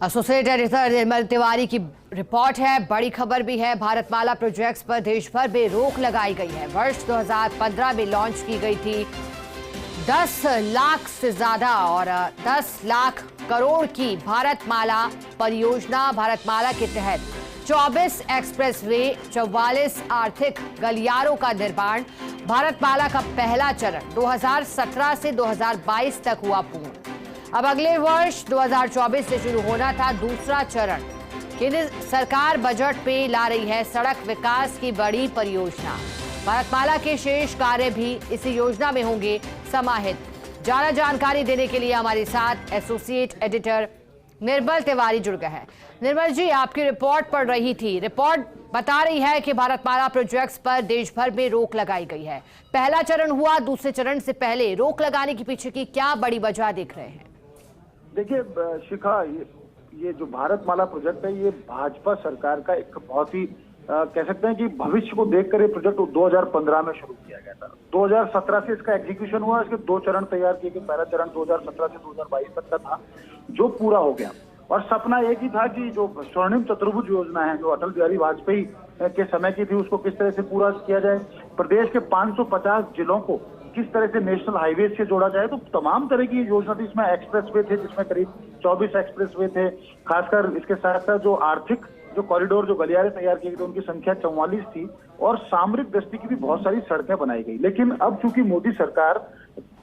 Associate editor निर्मल तिवारी की report है। बड़ी खबर भी है। भारतमाला प्रोजेक्ट्स पर देश भर में रोक लगाई गई है। वर्ष 2015 में लॉन्च की गई थी 10 लाख से ज्यादा और 10 लाख करोड़ की भारतमाला परियोजना। भारतमाला के तहत 24 एक्सप्रेसवे, 44 आर्थिक गलियारों का निर्माण। भारतमाला का पहला चरण 2017 से 2022 तक हुआ पूर्ण। अब अगले वर्ष 2024 से शुरू होना था दूसरा चरण। केंद्र सरकार बजट पे ला रही है सड़क विकास की बड़ी परियोजना। भारतमाला के शेष कार्य भी इसी योजना में होंगे समाहित। ज्यादा जानकारी देने के लिए हमारे साथ एसोसिएट एडिटर निर्मल तिवारी जुड़ गए हैं। निर्मल जी, आपकी रिपोर्ट पढ़ रही थी। रिपोर्ट बता रही है कि भारतमाला प्रोजेक्ट्स पर देश भर में रोक लगाई गई है। पहला चरण हुआ, दूसरे चरण से पहले रोक लगाने के पीछे की क्या बड़ी वजह देख रहे हैं? देखिए शिखा, ये जो भारतमाला प्रोजेक्ट है ये भाजपा सरकार का एक बहुत ही कह सकते हैं कि भविष्य को देखकर ये प्रोजेक्ट 2015 में शुरू किया गया था। 2017 से इसका एग्जीक्यूशन हुआ। इसके 2 चरण तैयार किए गए। पहला चरण 2017 से 2022 तक का था जो पूरा हो गया। और सपना एक ही था कि जो स्वर्णिम चतुर्भुज योजना है जो अटल बिहारी वाजपेयी के समय की थी उसको किस तरह से पूरा किया जाए। प्रदेश के 550 जिलों को किस तरह से नेशनल हाईवे से जोड़ा जाए। तो तमाम तरह की योजना थी। इसमें एक्सप्रेसवे थे जिसमें करीब 24 एक्सप्रेसवे थे। खासकर इसके साथ साथ जो आर्थिक जो कॉरिडोर जो गलियारे तैयार किए गए उनकी संख्या 44 थी। और सामरिक दृष्टि की भी बहुत सारी सड़कें बनाई गई। लेकिन अब चूंकि मोदी सरकार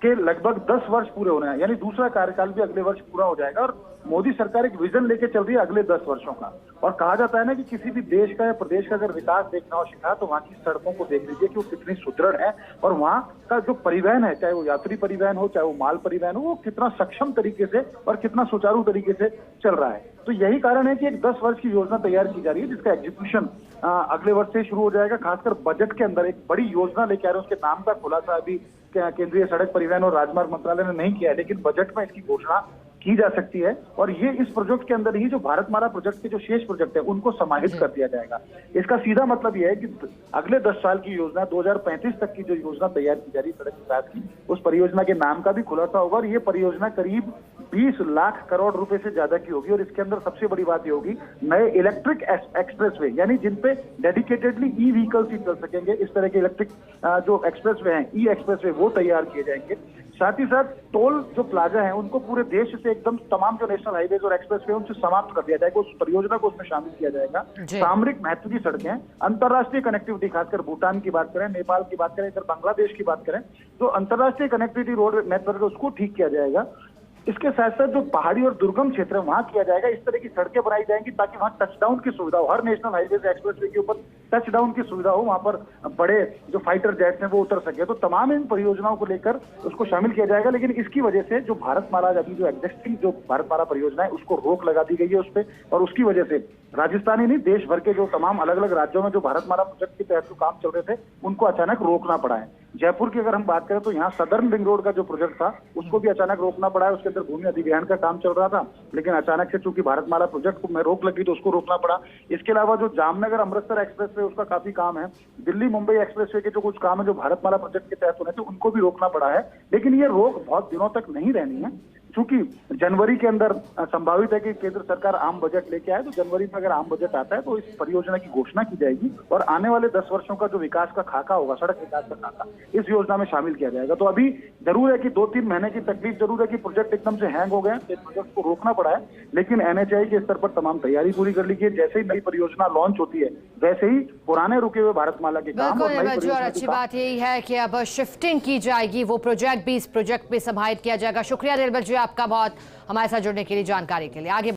के लगभग 10 वर्ष पूरे होने हैं, यानी दूसरा कार्यकाल भी अगले वर्ष पूरा हो जाएगा और मोदी सरकार एक विजन लेके चल रही है अगले 10 वर्षों का। और कहा जाता है ना कि किसी भी देश का या प्रदेश का अगर विकास देखना हो शिखा, तो वहाँ की सड़कों को देख लीजिए कि वो कितनी सुदृढ़ है और वहाँ का जो परिवहन है, चाहे वो यात्री परिवहन हो चाहे वो माल परिवहन हो, वो कितना सक्षम तरीके से और कितना सुचारू तरीके से चल रहा है। तो यही कारण है कि एक 10 वर्ष की योजना तैयार की जा रही है जिसका एग्जीक्यूशन अगले वर्ष से शुरू हो जाएगा। खासकर बजट के अंदर एक बड़ी योजना लेके आ रहे हैं। उसके नाम का खुलासा अभी केंद्रीय सड़क परिवहन और राजमार्ग मंत्रालय ने नहीं किया है, लेकिन बजट में इसकी घोषणा की जा सकती है। और ये इस प्रोजेक्ट के अंदर ही जो भारतमाला प्रोजेक्ट के जो शेष प्रोजेक्ट है उनको समाहित कर दिया जाएगा। इसका सीधा मतलब यह है कि अगले 10 साल की योजना 2035 तक की जो योजना तैयार की जा रही है सड़क विकास की, उस परियोजना के नाम का भी खुलासा होगा। और ये परियोजना करीब 20 लाख करोड़ रुपए से ज्यादा की होगी। और इसके अंदर सबसे बड़ी बात ये होगी, नए इलेक्ट्रिक एक्सप्रेसवे, यानी जिनपे डेडिकेटेडली ई व्हीकल्स ही चल सकेंगे। इस तरह के इलेक्ट्रिक जो एक्सप्रेसवे हैं, ई एक्सप्रेसवे, वो तैयार किए जाएंगे। साथ ही साथ टोल जो प्लाजा हैं उनको पूरे देश से एकदम तमाम जो नेशनल हाईवेज और एक्सप्रेसवे उनसे समाप्त कर दिया जाएगा। उस परियोजना को उसमें शामिल किया जाएगा। सामरिक महत्व की सड़कें, अंतर्राष्ट्रीय कनेक्टिविटी, खासकर भूटान की बात करें, नेपाल की बात करें, इधर बांग्लादेश की बात करें, जो अंतर्राष्ट्रीय कनेक्टिविटी रोड नेटवर्क है उसको ठीक किया जाएगा। इसके साथ साथ जो पहाड़ी और दुर्गम क्षेत्र है वहां किया जाएगा। इस तरह की सड़कें बनाई जाएंगी ताकि वहां टचडाउन की सुविधा हो। हर नेशनल हाईवे एक्सप्रेसवे के ऊपर टचडाउन की सुविधा हो, वहां पर बड़े जो फाइटर जेट्स हैं वो उतर सके। तो तमाम इन परियोजनाओं को लेकर उसको शामिल किया जाएगा। लेकिन इसकी वजह से जो भारतमाला अभी जो एग्जिस्टिंग जो भारतमाला परियोजना है उसको रोक लगा दी गई है उस पर। और उसकी वजह से राजस्थान ही नहीं, देश भर के जो तमाम अलग अलग राज्यों में जो भारतमाला प्रोजेक्ट के तहत जो काम चल रहे थे उनको अचानक रोकना पड़ा है। जयपुर की अगर हम बात करें तो यहाँ सदर्न रिंग रोड का जो प्रोजेक्ट था उसको भी अचानक रोकना पड़ा है। उसके अंदर भूमि अधिग्रहण का काम चल रहा था, लेकिन अचानक से चूंकि भारतमाला प्रोजेक्ट को में रोक लगी तो उसको रोकना पड़ा। इसके अलावा जो जामनगर अमृतसर एक्सप्रेसवे उसका काफी काम है। दिल्ली मुंबई एक्सप्रेसवे के जो कुछ काम है जो भारतमाला प्रोजेक्ट के तहत होने थे उनको भी रोकना पड़ा है। लेकिन ये रोक बहुत दिनों तक नहीं रहनी है, क्योंकि जनवरी के अंदर संभावित है कि केंद्र सरकार आम बजट लेके आए। तो जनवरी में अगर आम बजट आता है तो इस परियोजना की घोषणा की जाएगी और आने वाले 10 वर्षों का जो विकास का खाका होगा, सड़क विकास का खाका, इस योजना में शामिल किया जाएगा। तो अभी जरूर है कि 2-3 महीने की तकलीफ जरूर है कि प्रोजेक्ट एकदम से हैंग हो गए, इस प्रोजेक्ट को रोकना पड़ा है। लेकिन एनएचएआई के स्तर पर तमाम तैयारी पूरी कर ली गई। जैसे ही नई परियोजना लॉन्च होती है वैसे ही पुराने रुके हुए भारतमाला के काम और अच्छी बात यही है कि अब शिफ्टिंग की जाएगी, वो प्रोजेक्ट भी इस प्रोजेक्ट में समाहित किया जाएगा। शुक्रिया निर्मल जी आपका बहुत हमारे साथ जुड़ने के लिए, जानकारी के लिए। आगे